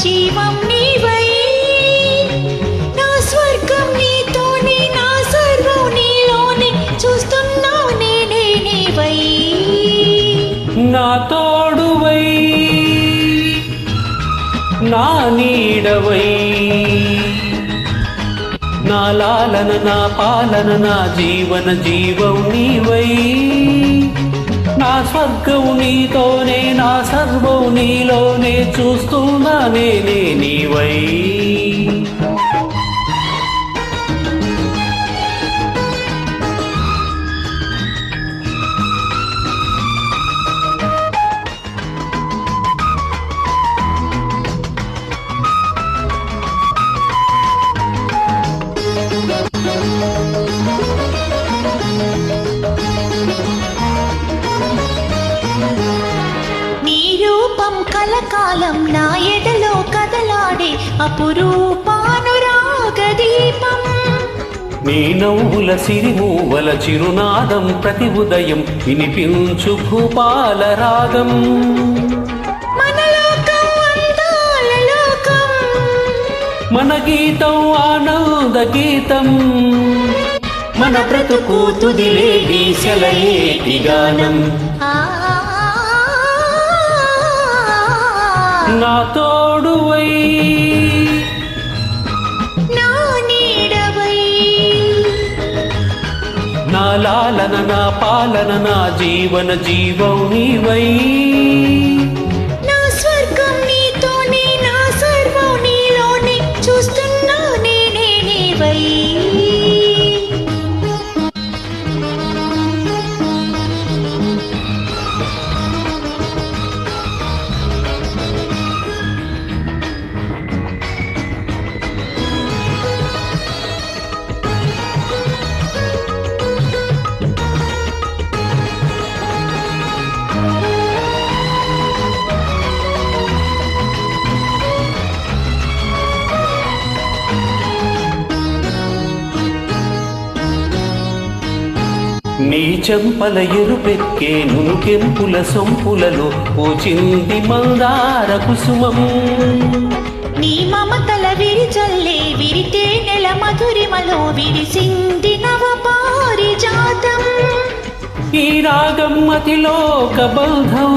జీవం నీవై నా స్వర్గం నీతోనే నా సర్వం నీలోనే చూస్తున్నావు నేనే నీవై నా తోడువై నా నీడవై నా లాలన నా పాలన నా జీవన జీవం నీవై నా స్వర్గం నీతోనే నా సర్వం నీలోనే చూస్తున్నా నేనే నీవై కలకాలం నా ఎదలో కదలాడే అపురూపానురాగ దీపం నీ నవ్వుల సిరిమూవల చిరునాదం ప్రతి ఉదయం వినిపించు భూపాల రాగం మన లోకం అందాల లోకం మన గీతం ఆనంద గీతం మన బ్రతుకు తుదిలేడి సెలయేటి గానం నా తోడువై నా నీడవై నా లాలన నా పాలన నా జీవన జీవం నీవై నా స్వర్గం నీతోనే నా సర్వం నీలోనే చూస్తున్నా నేనే నీవై నీ చెంపల ఎరుపెక్కే నునుకెంపుల సొంపులలో పూచింది మందార కుసుమం నీ మమతల విరిజల్లే విరితే నెల మధురిమలో విరిసింది నవ పారిజాతం ఈ రాగం అతిలోక బంధం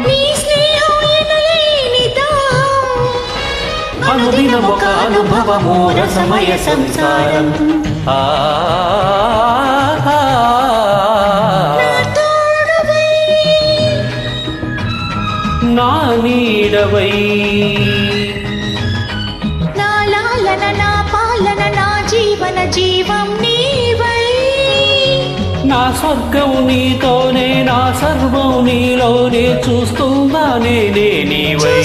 నీ స్నేహం ఎనలేని దాహం అనుదినమొక అనుభవము రసమయ సంసారం నా నీడవై నా లాలన నా పాలన నా జీవన జీవం నీవై నా స్వర్గం నీతోనే నా సర్వం నీలోనే చూస్తున్నా నేనే నీవై